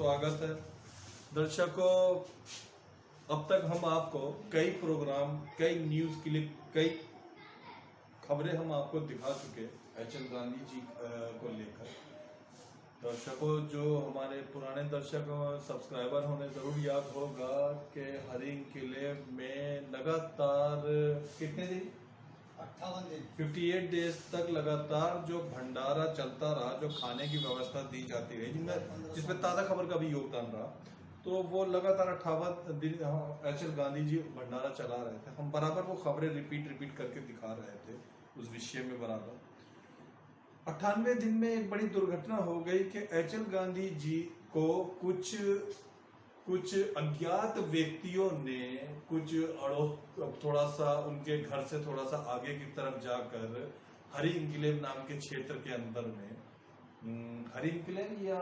स्वागत है। दर्शकों, अब तक हम आपको कई प्रोग्राम, कई न्यूज़ क्लिप, कई खबरें हम आपको दिखा चुके एच.एल. गांधी जी को लेकर। दर्शकों, जो हमारे पुराने दर्शक सब्सक्राइबर होने ज़रूर याद होगा कि हरिंग किले में लगातार कितने दिन 58 दिन 58 डेज तक लगातार जो भंडारा चलता रहा, जो खाने की व्यवस्था दी जाती रही, जिसमें ताज़ा खबर का भी योगदान रहा, तो वो लगातार 58 दिन एच.एल. गांधी जी भंडारा चला रहे थे। हम बराबर वो खबरें रिपीट करके दिखा रहे थे उस विषय में बराबर। 98 दिन में एक बड़ी दुर्घटना हो गई कि एच.एल. गांधी जी को कुछ अज्ञात व्यक्तियों ने थोड़ा सा उनके घर से थोड़ा सा आगे की तरफ जाकर हरी इंक्लेव नाम के क्षेत्र के अंदर में हरी इंक्लेव या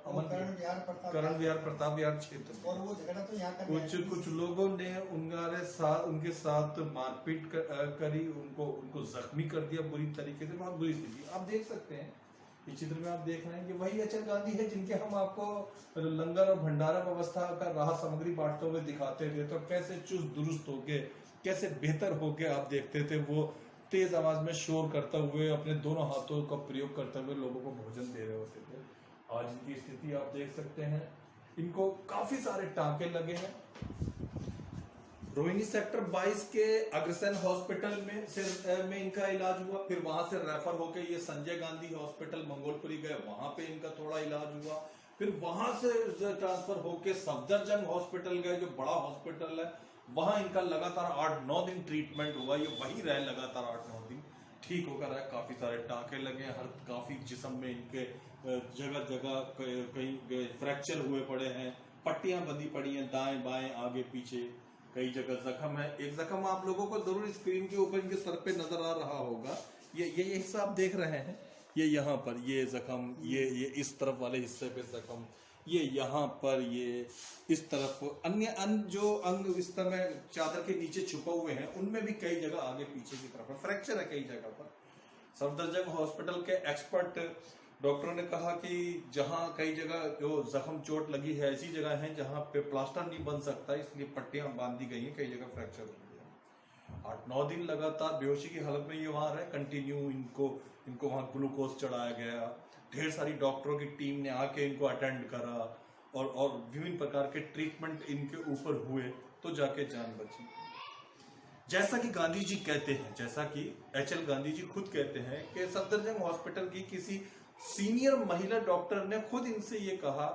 करण विहार प्रताप विहार क्षेत्र और वो झगड़ा तो यहाँ कुछ लोगों ने उनके साथ मारपीट करी, उनको जख्मी कर दिया बुरी तरीके से। बहुत बुरी स्थिति आप देख सकते हैं। इस चित्र में आप देख रहे हैं कि वही एच.एल. गांधी है जिनके हम आपको लंगर और भंडारा व्यवस्था का राहत सामग्री बांटते हुए दिखाते थे। तो कैसे चुस्त दुरुस्त होके, कैसे बेहतर होके आप देखते थे। वो तेज आवाज में शोर करते हुए, अपने दोनों हाथों का प्रयोग करते हुए लोगों को भोजन दे रहे होते थे। आज इनकी स्थिति आप देख सकते हैं। इनको काफी सारे टांके लगे हैं। रोहिणी सेक्टर 22 के अग्रसेन हॉस्पिटल में इनका इलाज हुआ, फिर वहां से रेफर होके ये संजय गांधी हॉस्पिटल मंगोलपुरी गए, वहां पे इनका थोड़ा इलाज हुआ। फिर वहां से ट्रांसफर होके सफदरजंग हॉस्पिटल गए, जो बड़ा हॉस्पिटल है, वहां इनका लगातार 8-9 दिन ट्रीटमेंट हुआ। ये वही रहे लगातार 8-9 दिन, ठीक होकर रहे। काफी सारे टांके लगे, हर काफी जिस्म में इनके जगह जगह कहीं फ्रैक्चर हुए पड़े हैं, पट्टियां बंधी पड़ी हैं दाएं बाएं आगे पीछे, कई जगह जख्म है। एक जख्म आप लोगों को जरूर स्क्रीन के ऊपर इनके सर पे नजर आ रहा होगा। ये हिस्सा आप देख रहे हैं, ये यहाँ पर ये जख्म, ये इस तरफ वाले हिस्से पे जख्म, ये यहाँ पर, ये इस तरफ अन्य जो अंग इस तरह चादर के नीचे छुपे हुए हैं, उनमें भी कई जगह आगे पीछे की तरफ फ्रैक्चर है कई जगह पर। सफदरजंग हॉस्पिटल के एक्सपर्ट डॉक्टरों ने कहा कि जहां कई जगह जो जख्म चोट लगी है, ऐसी जगह है जहां पे प्लास्टर नहीं बन सकता, इसलिए पट्टियां बांध दी गई हैं, कई जगह फ्रैक्चर हो गया। 8-9 दिन लगातार बेहोशी की हालत में ये वहां रहे कंटिन्यू। इनको वहां ग्लूकोज चढ़ाया गया, ढेर सारी डॉक्टरों की टीम ने आके इनको अटेंड करा और विभिन्न प्रकार के ट्रीटमेंट इनके ऊपर हुए, तो जाके जान बची। जैसा कि गांधी जी कहते हैं, जैसा कि एच.एल. गांधी जी खुद कहते हैं कि सफदरजंग हॉस्पिटल की किसी सीनियर महिला डॉक्टर ने खुद इनसे ये कहा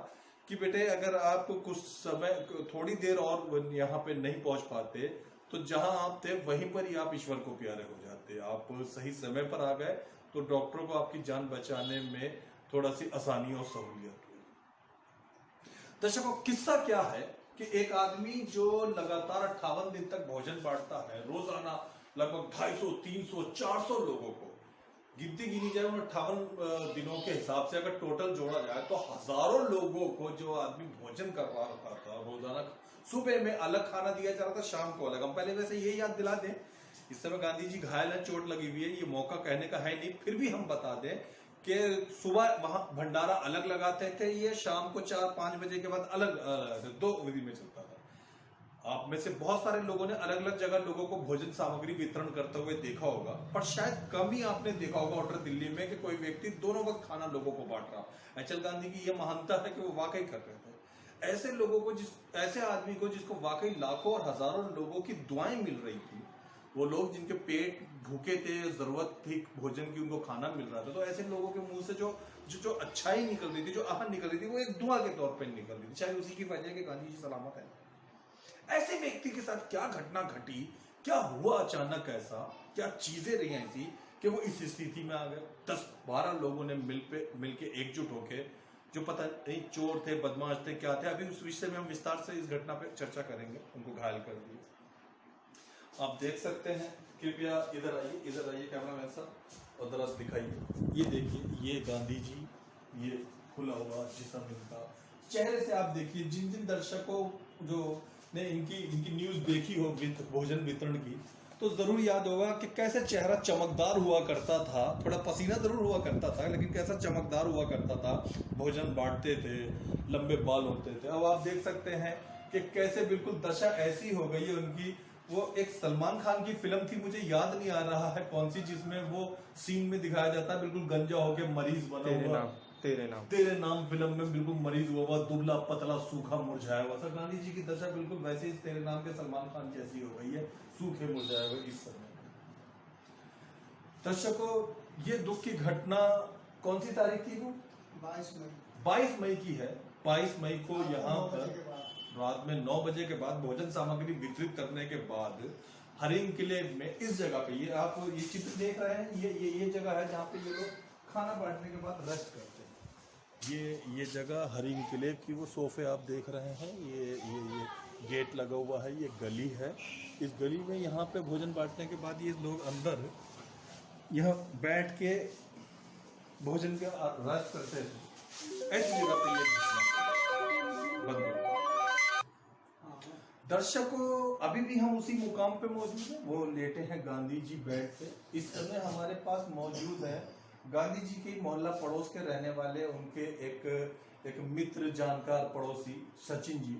कि बेटे, अगर आप कुछ समय थोड़ी देर और यहाँ पे नहीं पहुंच पाते तो जहां आप थे वहीं पर ही आप ईश्वर को प्यारे हो जाते। आप सही समय पर आ गए तो डॉक्टरों को आपकी जान बचाने में थोड़ा सी आसानी और सहूलियत हुई। दर्शकों, किस्सा क्या है कि एक आदमी जो लगातार 58 दिन तक भोजन बांटता है, रोजाना लगभग 250, 300, 400 लोगों को, गिनती गिनी जाए उन 58 दिनों के हिसाब से अगर टोटल जोड़ा जाए तो हजारों लोगों को जो आदमी भोजन करवा रहा था रोजाना। सुबह में अलग खाना दिया जा रहा था, शाम को अलग। हम पहले वैसे ये याद दिला दें, इस समय गांधी जी घायल है, चोट लगी हुई है, ये मौका कहने का है नहीं, फिर भी हम बता दें कि सुबह वहां भंडारा अलग लगाते थे, ये शाम को 4-5 बजे के बाद अलग 2 विधि में चलता था। आप में से बहुत सारे लोगों ने अलग अलग जगह लोगों को भोजन सामग्री वितरण करते हुए देखा होगा, पर शायद कम ही आपने देखा होगा ऑर्डर दिल्ली में कि कोई व्यक्ति दोनों वक्त खाना लोगों को बांट रहा। एच.एल. गांधी की यह महानता है कि वो वाकई कर रहे थे। ऐसे लोगों को, ऐसे आदमी को जिसको वाकई लाखों और हजारों लोगों की दुआएं मिल रही थी, वो लोग जिनके पेट भूखे थे, जरूरत थी भोजन की, उनको खाना मिल रहा था, तो ऐसे लोगों के मुंह से जो अच्छाई निकल रही थी, जो आहन निकल रही थी, वो एक दुआ के तौर पर निकल रही थी। शायद उसी की वजह के गांधी जी सलामत है। ऐसे व्यक्ति के साथ क्या घटना घटी, क्या हुआ अचानक, ऐसा क्या चीजें रही ऐसी कि वो इस स्थिति में आ गए। 10-12 लोगों ने मिलके एकजुट होके, जो पता नहीं चोर थे, बदमाश थे, क्या थे, अभी उस विषय में हम विस्तार से इस घटना पे चर्चा करेंगे। उनको घायल कर दिए। आप देख सकते हैं, कृपया इधर आइए कैमरामैन साहब, और जरा दिखाइए। ये देखिए, ये गांधी जी, ये खुला हुआ जिस्म इनका, चेहरे से आप देखिए। जिन जिन दर्शकों जो ने इनकी न्यूज देखी हो भोजन वितरण की, तो जरूर याद होगा कि कैसे चेहरा चमकदार हुआ करता था, थोड़ा पसीना जरूर हुआ करता था लेकिन कैसा चमकदार हुआ करता था। भोजन बांटते थे, लंबे बाल होते थे। अब आप देख सकते हैं कि कैसे बिल्कुल दशा ऐसी हो गई है उनकी। वो एक सलमान खान की फिल्म थी, मुझे याद नहीं आ रहा है कौन सी, जिसमें वो सीन में दिखाया जाता है बिल्कुल गंजा होके मरीज बना हुआ, तेरे नाम फिल्म में बिल्कुल मरीज हुआ, दुबला पतला सूखा मुरझाया हुआ। सर गांधी जी की दशा बिल्कुल वैसे ही तेरे नाम के सलमान खान जैसी हो गई है, सूखे मुरझाए हुए इस समय। दर्शकों, ये दुख की घटना कौन सी तारीख की वो? 22 मई की है। 22 मई को यहाँ पर रात में 9 बजे के बाद भोजन सामग्री वितरित करने के बाद हरिंग किले में इस जगह पे, ये आप ये चित्र देख रहे हैं, ये जगह है जहाँ पे ये लोग खाना बांटने के बाद रेस्ट करते हैं। ये जगह हरिंग किले की, वो सोफे आप देख रहे हैं, ये गेट लगा हुआ है, ये गली है। इस गली में यहाँ पे भोजन बांटने के बाद ये लोग अंदर यह बैठ के भोजन का रेस्ट करते हैं। ऐसी जगह पे ये बंद हो। दर्शकों, अभी भी हम उसी मुकाम पे मौजूद हैं, वो लेटे हैं गांधी जी बेड पे। इस समय हमारे पास मौजूद है गांधी जी के मोहल्ला पड़ोस के रहने वाले उनके एक मित्र, जानकार, पड़ोसी सचिन जी।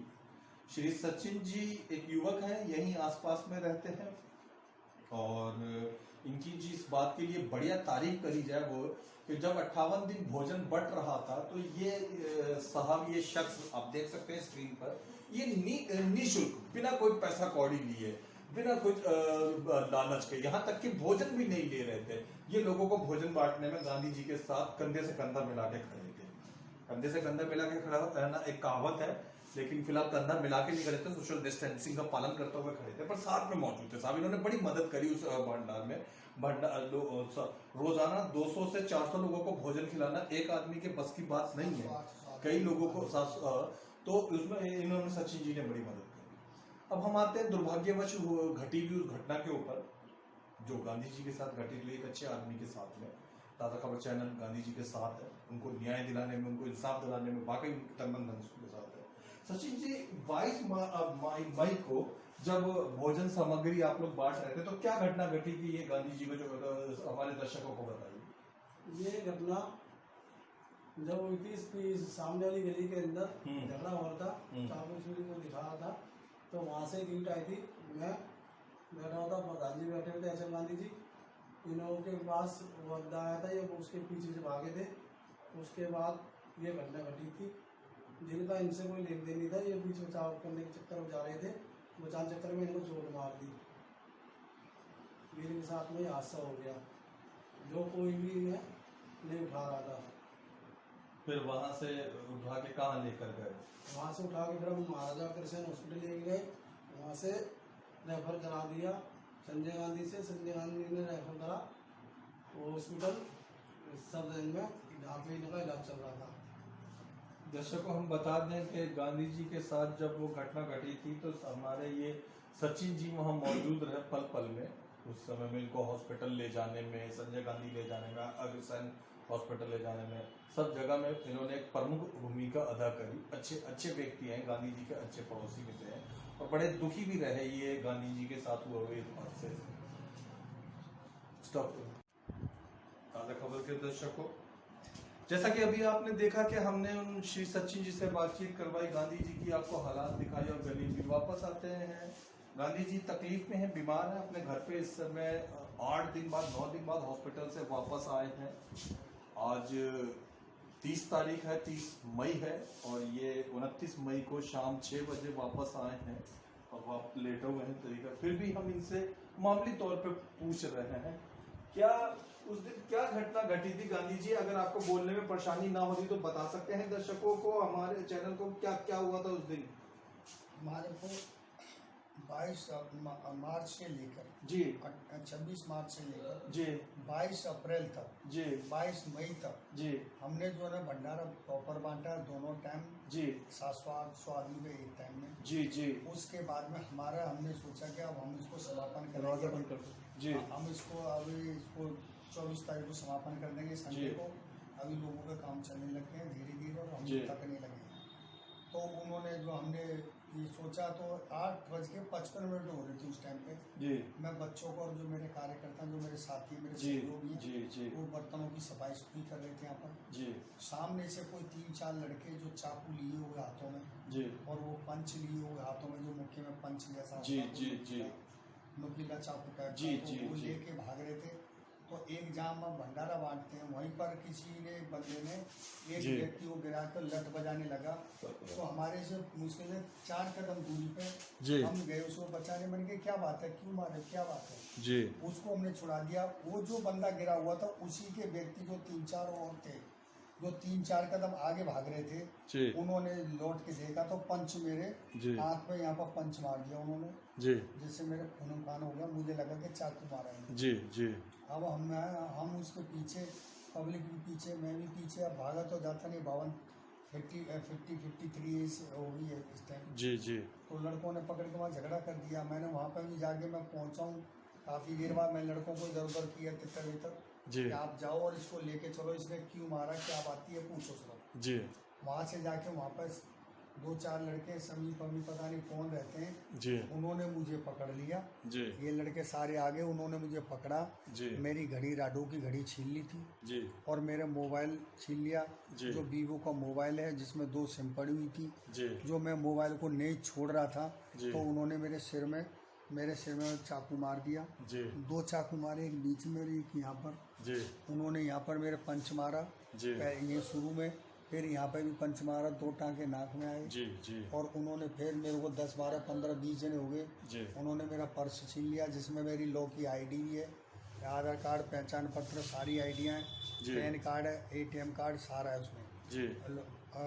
श्री सचिन जी एक युवक हैं, यहीं आसपास में रहते हैं। और इनकी जी इस बात के लिए बढ़िया तारीफ करी जाए वो कि जब 58 दिन भोजन बट रहा था तो ये साहब, ये शख्स आप देख सकते हैं स्क्रीन पर, ये निःशुल्क, बिना कोई पैसा कौड़ी लिए, बिना कुछ लालच के, यहाँ तक कि भोजन भी नहीं ले रहे थे। ये लोगों को भोजन बांटने में गांधी जी के साथ कंधे से कंधा मिला के खड़े थे। कंधे से कंधा मिला के खड़ा रहना एक कहावत है, लेकिन फिलहाल कंधा मिला के नहीं खड़े थे, सोशल डिस्टेंसिंग का पालन करते हुए खड़े थे, पर साथ में मौजूद थे साहब। इन्होंने बड़ी मदद करी उस भंडार में। रोजाना 200 से 400 लोगों को भोजन खिलाना एक आदमी के बस की बात नहीं है, कई लोगों को तो उसमें इन्होंने, सचिन जी ने बड़ी मदद करी। अब हम आते हैं दुर्भाग्यवश घटी हुई उस घटना के ऊपर जो गांधी जी के साथ घटी हुई, एक अच्छे आदमी के साथ में। ताज़ा खबर चैनल गांधी जी के साथ है, उनको न्याय दिलाने में, उनको इंसाफ दिलाने में वाकई तनमन धन के साथ है। सचिन जी, 22 मई को जब भोजन सामग्री आप लोग बांट रहे थे तो क्या घटना घटी थी, ये गांधी जी को जो हमारे दर्शकों को बताइए। ये घटना जब हुई थी इसकी सामने वाली गली के अंदर झगड़ा हो रहा था, चाकू छुरी को दिखा रहा था, तो वहाँ से एक ईंट आई थी। मैं बैठा हुआ था, प्रधान जी बैठे हुए थे, एस.एम. गांधी जी, इन लोगों के पास वो अड्डा आया था, ये उसके पीछे से भागे थे। उसके बाद ये घटना घटी थी, जिनका इनसे कोई लेन देन नहीं था। ये बीच बचाव करने के चक्कर में जा रहे थे, बचाव चक्कर में इनको चोट मार दी। मेरे साथ में हादसा हो गया, जो कोई भी नहीं उठा रहा था। फिर वहां से उठा के कहाँ लेकर गए? वहाँ से उठा के फिर हम महाराजा कृष्ण हॉस्पिटल ले गए, वहाँ से रेफर करा दिया संजय गांधी से। संजय गांधी ने रेफर करा वो हॉस्पिटल सब दिन में, जहाँ पे इनका इलाज चल रहा था। दर्शकों, हम बता दें कि गांधी जी के साथ जब वो घटना घटी थी तो हमारे ये सचिन जी वहाँ मौजूद रहे पल पल में। उस समय में इनको हॉस्पिटल ले जाने में, संजय गांधी ले जाने में, अग्रसेन हॉस्पिटल ले जाने में, सब जगह में इन्होंने एक प्रमुख भूमिका अदा करी। अच्छे व्यक्ति हैं, गांधी जी के अच्छे पड़ोसी भी थे और बड़े दुखी भी रहे ये गांधी जी के साथ हुए हादसे से। स्टॉप। ताज़ा खबर के दर्शकों, जैसा कि अभी आपने देखा कि हमने उन श्री सचिन जी से बातचीत करवाई, गांधी जी की आपको हालात दिखाई और गली भी। वापस आते हैं, गांधी जी तकलीफ में हैं, बीमार हैं, अपने घर पे इस समय 8 दिन बाद 9 दिन बाद हॉस्पिटल से वापस आए हैं। आज 30 तारीख है, 30 मई है और ये 29 मई को शाम 6 बजे वापस आए हैं और आप लेटे हुए हैं तरीका। फिर भी हम इनसे मामूली तौर पे पूछ रहे हैं, क्या उस दिन क्या घटना घटी थी गांधी जी? अगर आपको बोलने में परेशानी ना होती तो बता सकते हैं दर्शकों को, हमारे चैनल को, क्या क्या हुआ था उस दिन? हमारे को 22 मार्च से लेकर जी 26 मार्च से लेकर जी 22 अप्रैल तक जी 22 मई तक जी हमने जो है भंडारा प्रॉपर बांटा, दोनों टाइम जी 700 आदमी को एक टाइम में। जी जी उसके बाद में हमने सोचा कि अब हम इसको समापन दरवाजा करेंगे। बंद कर दो। जी हम इसको 24 तारीख को समापन कर देंगे, संडे जी। को। अभी लोगों का काम चलने लगे हैं धीरे धीरे और हम जी। तक नहीं लगे हैं। तो उन्होंने जो हमने ये सोचा तो 8:55 हो रही थी उस टाइम पे। जी मैं बच्चों को और जो मेरे कार्यकर्ता, जो मेरे साथी, मेरे जी सहयोगी जी हैं, जी वो बर्तनों की सफाई सुथरी कर रहे थे यहाँ पर। जी सामने से कोई 3-4 लड़के जो चाकू लिए हुए हाथों में जी और वो पंच लिए हुए हाथों में, जो मुख्य में पंच जैसा जी होता है, जी जी नुकीला चाकू टाइप जी, का, जी, तो वो जी। लेके भाग रहे थे। तो एक जहाँ हम भंडारा बांटते हैं वहीं पर किसी ने, बंदे ने एक जी। व्यक्ति को गिरा कर लट बजाने लगा। तो हमारे से मुश्किल से 4 कदम दूरी पे जी हम गए उसको बचाने। मन के क्या बात है, क्यों मारे, क्या बात है। जी उसको हमने छुड़ा दिया। वो जो बंदा गिरा हुआ था उसी के व्यक्ति जो 3-4 और थे, जो 3-4 कदम आगे भाग रहे थे, जी उन्होंने लौट के देखा तो पंच मेरे जी हाथ में यहाँ पर पंच मार दिया उन्होंने, जी जिससे मेरे खून खान हो गया। मुझे लगा कि चाकू मारा है। जी जी अब हम उसके पीछे, पब्लिक भी पीछे, मैं भी पीछे। अब भागा तो जाता नहीं, 53 एज हो गई है इस टाइम। जी जी तो लड़कों ने पकड़ के वहाँ झगड़ा कर दिया। मैंने वहाँ पर भी जाके मैं पहुँचा हूँ। काफ़ी देर बाद मैं लड़कों को इधर उधर किया तितर वितर जी कि आप जाओ और इसको लेके चलो, इसने क्यों मारा, क्या बात है, पूछो सर। जी वहाँ से जाके वहाँ पर 2-4 लड़के, समी पमी पता नहीं कौन रहते हैं, जी उन्होंने मुझे पकड़ लिया। जी ये लड़के सारे आगे, उन्होंने मुझे पकड़ा। जी मेरी घड़ी, राडो की घड़ी छीन ली थी जी और मेरे मोबाइल छीन लिया, जी। जो वीवो का मोबाइल है जिसमें 2 सिम पड़ी हुई थी। जी जो मैं मोबाइल को नहीं छोड़ रहा था जी। तो उन्होंने मेरे सिर में चाकू मार दिया। जी 2 चाकू मारे, एक बीच में और एक यहाँ पर। जी उन्होंने यहाँ पर मेरे पंच मारा, जी ये शुरू में, फिर यहाँ पे भी पंच मारा, 2 टांके नाक में आए। जी जी और उन्होंने फिर मेरे को 10, 12, 15, 20 जने हो गए। जी उन्होंने मेरा पर्स छीन लिया जिसमें मेरी लॉ की आईडी भी है, आधार कार्ड, पहचान पत्र, सारी आईडियाँ हैं, जी। पैन कार्ड है, एटीएम कार्ड, सारा है उसमें। जी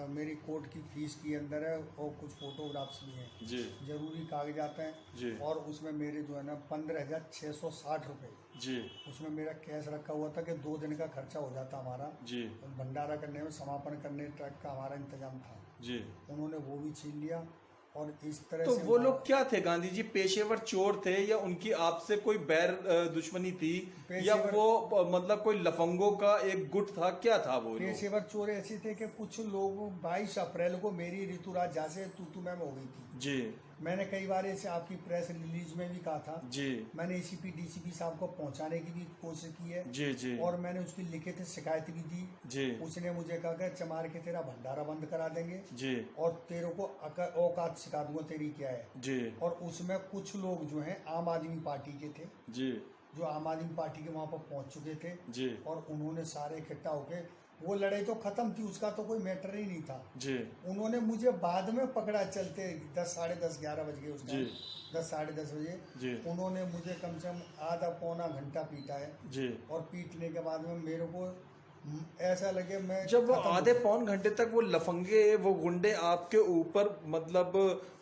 मेरी कोर्ट की फीस की अंदर है और कुछ फोटोग्राफ्स भी हैं, जी जरूरी कागजात हैं। जी और उसमें मेरे जो है ना 15,660 रुपये जी उसमें मेरा कैश रखा हुआ था कि 2 दिन का खर्चा हो जाता हमारा। जी भंडारा करने में, समापन करने ट्रक का हमारा इंतजाम था। जी। उन्होंने वो भी छीन लिया। और इस तरह तो से वो लोग क्या थे गांधी जी, पेशेवर चोर थे या उनकी आपसे कोई बैर दुश्मनी थी, या पेशेवर- वो मतलब कोई लफंगों का एक गुट था, क्या था वो लोग? पेशेवर चोर ऐसे थे कि कुछ लोग 22 अप्रैल को मेरी ऋतुराज झा से तू मैम हो गई थी। जी मैंने कई बार ऐसे आपकी प्रेस रिलीज में भी कहा था। जी मैंने एसीपी डीसीपी साहब को पहुंचाने की भी कोशिश की है। जी जी और मैंने उसकी लिखित शिकायत भी दी। जी उसने मुझे कहा कि चमार के तेरा भंडारा बंद करा देंगे जी और तेरे को औकात सिखा दूंगा तेरी क्या है। जी और उसमें कुछ लोग जो हैं आम आदमी पार्टी के थे, जी जो आम आदमी पार्टी के वहाँ पर पहुंच चुके थे। जी और उन्होंने सारे इकट्ठा होके, वो लड़ाई तो खत्म थी, उसका तो कोई मैटर ही नहीं था। जी उन्होंने मुझे बाद में पकड़ा, चलते 10, साढ़े 10, 11 बज गए उस टाइम, जी। 10, साढ़े 10 बजे। जी उन्होंने मुझे कम से कम आधा पौना घंटा पीटा है। जी। और पीटने के बाद में मेरे को ऐसा लगे मैं जब वो खत्म हो आधे गया। पौन घंटे तक वो लफंगे, वो गुंडे आपके ऊपर मतलब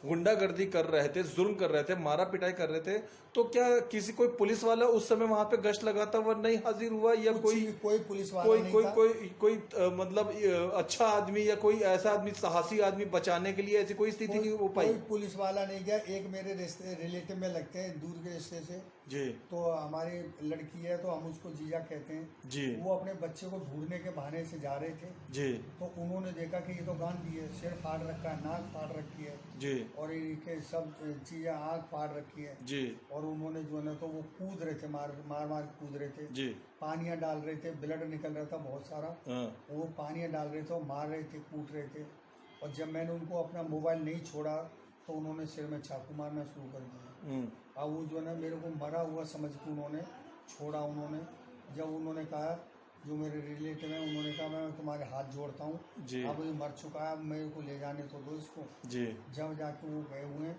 गुंडागर्दी कर रहे थे, जुल्म कर रहे थे, मारा पिटाई कर रहे थे, तो क्या किसी कोई पुलिस वाला उस समय वहां पे गश्त लगाता हुआ नहीं हाजिर हुआ, या कोई पुलिस वाला कोई नहीं कोई था। कोई मतलब अच्छा आदमी या कोई ऐसा आदमी, साहसी आदमी बचाने के लिए ऐसी कोई स्थिति नहीं हो पाई? कोई पुलिस वाला नहीं गया। एक मेरे रिश्ते रिलेटिव में लगते हैं, दूर के रिश्ते से, जी तो हमारी लड़की है तो हम उसको जीजा कहते हैं। जी वो अपने बच्चे को ढूंढने के बहाने से जा रहे थे। जी तो उन्होंने देखा कि ये तो गांधी है, सिर फाड़ रखा है, नाक फाड़ रखी है जी और इनके सब चीजें, आँख फाड़ रखी है। जी और उन्होंने जो है ना तो वो कूद रहे थे, मार मार कूद रहे थे, जी पानियां डाल रहे थे, ब्लड निकल रहा था बहुत सारा। हाँ, वो पानियां डाल रहे थे और मार रहे थे, कूट रहे थे। और जब मैंने उनको अपना मोबाइल नहीं छोड़ा तो उन्होंने सिर में चाकू मारना शुरू कर दिया। अब वो जो है ना मेरे को मरा हुआ समझ के उन्होंने छोड़ा। उन्होंने जब उन्होंने कहा, जो मेरे रिलेटिव हैं, उन्होंने कहा मैं तुम्हारे हाथ जोड़ता हूँ, जी अब ये मर चुका है, अब मेरे को ले जाने तो दो इसको। जी जब जाके वो गए हुए हैं,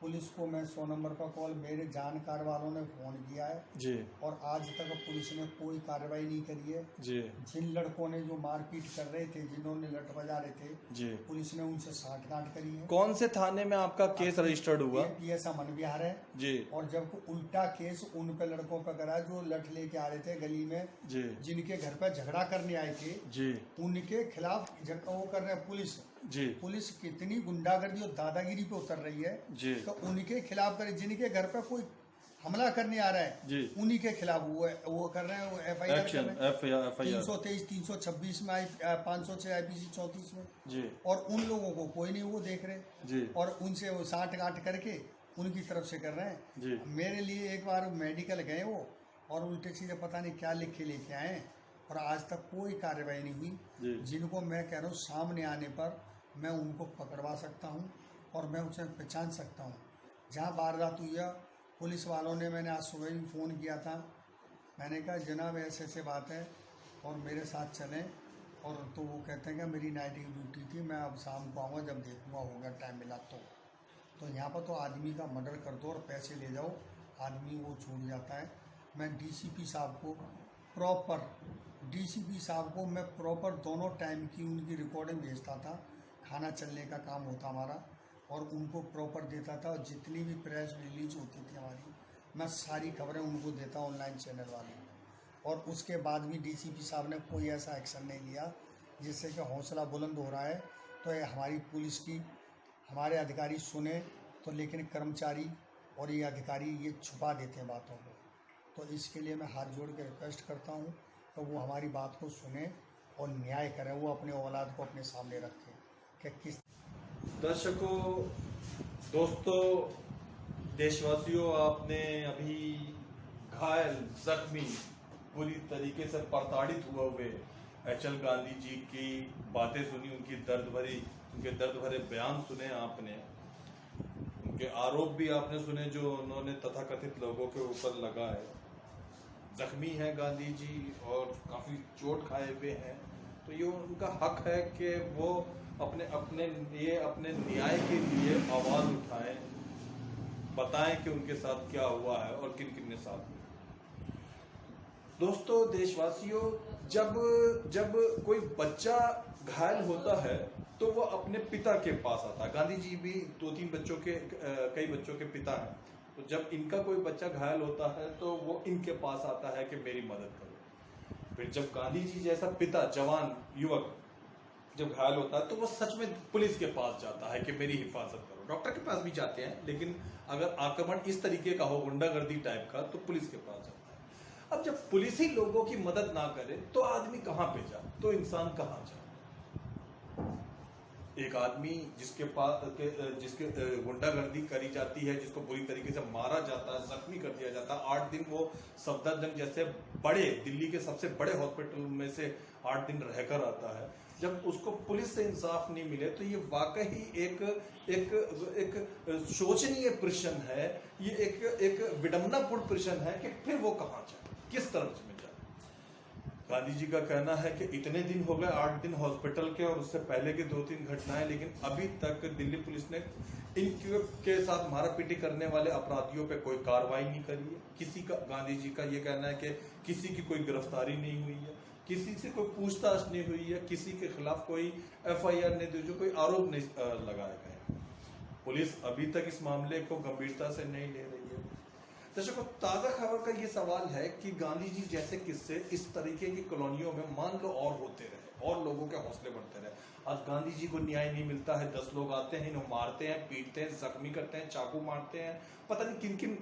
पुलिस को मैं 100 नंबर का कॉल, मेरे जानकार वालों ने फ़ोन किया है जी और आज तक पुलिस ने कोई कार्रवाई नहीं करी है। जी जिन लड़कों ने जो मारपीट कर रहे थे, जिन्होंने लट बजा रहे थे, जी। पुलिस ने उनसे साठगांठ करी है। कौन से थाने में आपका केस रजिस्टर्ड हुआ? पीएस अमन विहार है। जी और जब उल्टा केस उन पे लड़कों पे करा जो लट लेके आ रहे थे गली में, जी जिनके घर पे झगड़ा करने आए थे, जी उनके खिलाफ वो कर रहे हैं पुलिस। जी पुलिस कितनी गुंडागर्दी और दादागिरी पे उतर रही है जी तो उनके खिलाफ करे, जिनके घर पे कोई हमला करने आ रहा जी। है, उन्हीं के खिलाफ वो कर रहे हैं, वो FIR कर एक्शन रहे हैं। FIR 323, 326 में 506 IPC 34 में, जी और उन लोगों को कोई नहीं वो देख रहे, जी और उनसे वो साठ गांठ करके उनकी तरफ से कर रहे हैं। जी मेरे लिए एक बार मेडिकल गए वो, और उल्टे सीधे पता नहीं क्या लिख के लेके आए, और आज तक कोई कार्रवाई नहीं हुई। जी जिनको मैं कह रहा हूँ सामने आने पर मैं उनको पकड़वा सकता हूँ, और मैं उसे पहचान सकता हूँ। जहाँ वारदात हुई है, पुलिस वालों ने, मैंने आज सुबह भी फ़ोन किया था, मैंने कहा जनाब ऐसे ऐसे बात है और मेरे साथ चलें, और तो वो कहते हैं कि मेरी नाइट की ड्यूटी थी, मैं अब शाम को आऊँगा जब देखूँगा, होगा टाइम मिला तो यहाँ पर तो आदमी का मर्डर कर दो और पैसे ले जाओ, आदमी वो छूट जाता है। मैं DCP साहब को प्रॉपर दोनों टाइम की उनकी रिकॉर्डिंग भेजता था, खाना चलने का काम होता हमारा, और उनको प्रॉपर देता था, और जितनी भी प्रेस रिलीज होती थी हमारी, मैं सारी खबरें उनको देता ऑनलाइन चैनल वाले, और उसके बाद भी DCP साहब ने कोई ऐसा एक्शन नहीं लिया जिससे कि हौसला बुलंद हो रहा है। तो ये हमारी पुलिस की, हमारे अधिकारी सुने तो, लेकिन कर्मचारी और ये अधिकारी ये छुपा देते हैं बातों को। तो इसके लिए मैं हाथ जोड़ के रिक्वेस्ट करता हूँ तो वो हमारी बात को सुने और न्याय करें, वो अपने औलाद को अपने सामने रखें कि किस। दर्शकों, दोस्तों, देशवासियों, आपने अभी घायल, जख्मी, पूरी तरीके से प्रताड़ित हुए HL गांधी जी की बातें सुनी, उनके दर्द भरे बयान सुने आपने, उनके आरोप भी आपने सुने जो उन्होंने तथाकथित लोगों के ऊपर लगाए। जख्मी हैं गांधी जी और काफ़ी चोट खाए हुए हैं, तो ये उनका हक है कि वो अपने न्याय के लिए आवाज़ उठाएं, बताएं कि उनके साथ क्या हुआ है और किन किन ने साथ में। दोस्तों, देशवासियों, जब कोई बच्चा घायल होता है तो वो अपने पिता के पास आता है। गांधी जी भी कई बच्चों के पिता हैं, तो जब इनका कोई बच्चा घायल होता है तो वो इनके पास आता है कि मेरी मदद करो। फिर जब गांधी जी जैसा पिता, जवान युवक जब घायल होता है तो वो सच में पुलिस के पास जाता है कि मेरी हिफाजत करो। डॉक्टर के पास भी जाते हैं, लेकिन अगर आक्रमण इस तरीके का हो, गुंडागर्दी टाइप का, तो पुलिस के पास जाता है। अब जब पुलिस ही लोगों की मदद ना करे तो आदमी कहाँ पे जाए, तो इंसान कहाँ जाए? एक आदमी जिसके गुंडागर्दी करी जाती है, जिसको बुरी तरीके से मारा जाता है, जख्मी कर दिया जाता है, 8 दिन वो सफदरजंग जैसे दिल्ली के सबसे बड़े हॉस्पिटल में से 8 दिन रहकर आता है, जब उसको पुलिस से इंसाफ नहीं मिले तो ये वाकई एक शोचनीय प्रश्न है, ये एक विडंबनापूर्ण प्रश्न है कि फिर वो कहाँ जाए, किस तरफ में जाए। गांधी जी का कहना है कि इतने दिन हो गए, 8 दिन हॉस्पिटल के और उससे पहले की 2-3 घटनाएं, लेकिन अभी तक दिल्ली पुलिस ने इनके साथ मारापीटी करने वाले अपराधियों पे कोई कार्रवाई नहीं करी है। गांधी जी का ये कहना है कि किसी की कोई गिरफ्तारी नहीं हुई है, किसी से कोई पूछताछ नहीं हुई है, किसी के खिलाफ कोई FIR नहीं दी, जो कोई आरोप नहीं लगाए गए। पुलिस अभी तक इस मामले को गंभीरता से नहीं ले रही है। दर्शकों, ताज़ा खबर का ये सवाल है कि गांधी जी जैसे किस्से इस तरीके की कॉलोनियों में मान लो और होते रहे और लोगों के हौसले बढ़ते रहे। आज गांधी जी को न्याय नहीं मिलता है, 10 लोग आते हैं, इन्हें मारते हैं, पीटते हैं, जख्मी करते हैं, चाकू मारते हैं, पता नहीं किन किन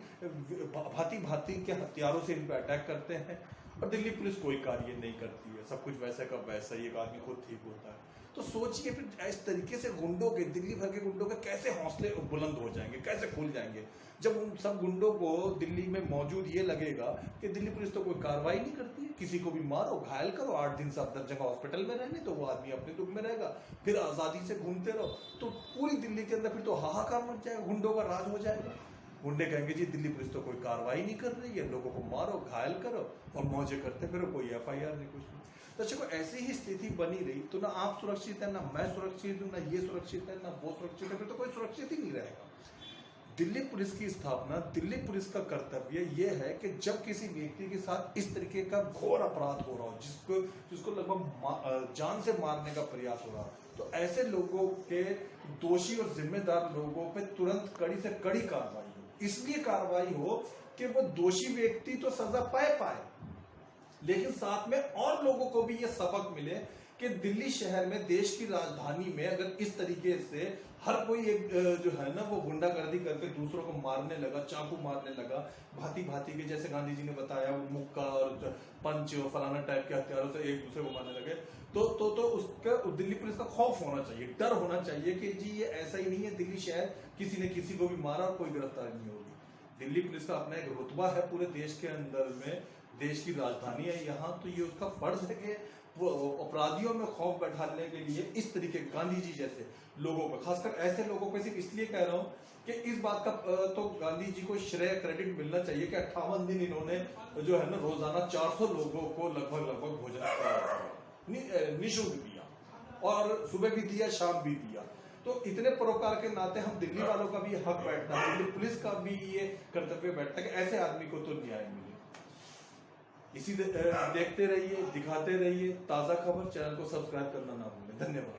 भांति के हथियारों से इन पर अटैक करते हैं, और दिल्ली पुलिस कोई कार्य नहीं करती है। सब कुछ वैसे का वैसा ही, एक आदमी खुद ठीक होता है। तो सोचिए फिर इस तरीके से गुंडों के, दिल्ली भर के गुंडों के कैसे हौसले बुलंद हो जाएंगे, कैसे खुल जाएंगे, जब उन सब गुंडों को दिल्ली में मौजूद ये लगेगा कि दिल्ली पुलिस तो कोई कार्रवाई नहीं करती है, किसी को भी मारो, घायल करो, 8 दिन सफदरजंग हॉस्पिटल में रहने तो वो आदमी अपने दुख में रहेगा, फिर आज़ादी से घूमते रहो, तो पूरी दिल्ली के अंदर फिर तो हाहाकार मच जाएगा, गुंडों का राज हो जाएगा। गुंडे कहेंगे जी दिल्ली पुलिस तो कोई कार्रवाई नहीं कर रही है, लोगों को मारो, घायल करो और मौजे करते फिर, कोई FIR नहीं, कुछ नहीं। दर्शकों, ऐसी ही स्थिति बनी रही तो ना आप सुरक्षित है, ना मैं सुरक्षित हूँ, ना ये सुरक्षित है, ना वो सुरक्षित है, फिर तो कोई सुरक्षित ही नहीं रहेगा। दिल्ली पुलिस की स्थापना, दिल्ली पुलिस का कर्तव्य ये है कि जब किसी व्यक्ति के साथ इस तरीके का घोर अपराध हो रहा हो, जिसको लगभग जान से मारने का प्रयास हो रहा हो, तो ऐसे लोगों के, दोषी और जिम्मेदार लोगों पे तुरंत कड़ी से कड़ी कार्रवाई हो। इसलिए कार्रवाई हो कि वो दोषी व्यक्ति तो सजा पाए, लेकिन साथ में और लोगों को भी ये सबक मिले कि दिल्ली शहर में, देश की राजधानी में अगर इस तरीके से हर कोई एक जो है ना वो गुंडागर्दी करके दूसरों को मारने लगा, चाकू मारने लगा, भांति भांति के, जैसे गांधी जी ने बताया, वो मुक्का और पंच और फलाना टाइप के हथियारों से एक दूसरे को मारने लगे। तो उसका दिल्ली पुलिस का खौफ होना चाहिए, डर होना चाहिए कि जी ये ऐसा ही नहीं है दिल्ली शहर किसी ने किसी को भी मारा और कोई गिरफ्तारी नहीं होगी। दिल्ली पुलिस का अपना एक रुतबा है पूरे देश के अंदर में, देश की राजधानी है यहाँ, तो ये उसका फर्ज है कि वो अपराधियों में खौफ बैठाने के लिए इस तरीके गांधी जी जैसे लोगों को, खासकर ऐसे लोगों को सिर्फ इसलिए कह रहा हूँ कि इस बात का तो गांधी जी को श्रेय क्रेडिट मिलना चाहिए कि 58 दिन इन्होंने जो है ना रोजाना 400 लोगों को लगभग भोजन निःशुल्क दिया, और सुबह भी दिया, शाम भी दिया। तो इतने परोपकार के नाते हम दिल्ली वालों का भी हक बैठता है, दिल्ली पुलिस का भी ये कर्तव्य बैठता है कि ऐसे आदमी को तो न्याय मिले। इसी देखते रहिए, दिखाते रहिए ताजा खबर। चैनल को सब्सक्राइब करना ना भूलें। धन्यवाद।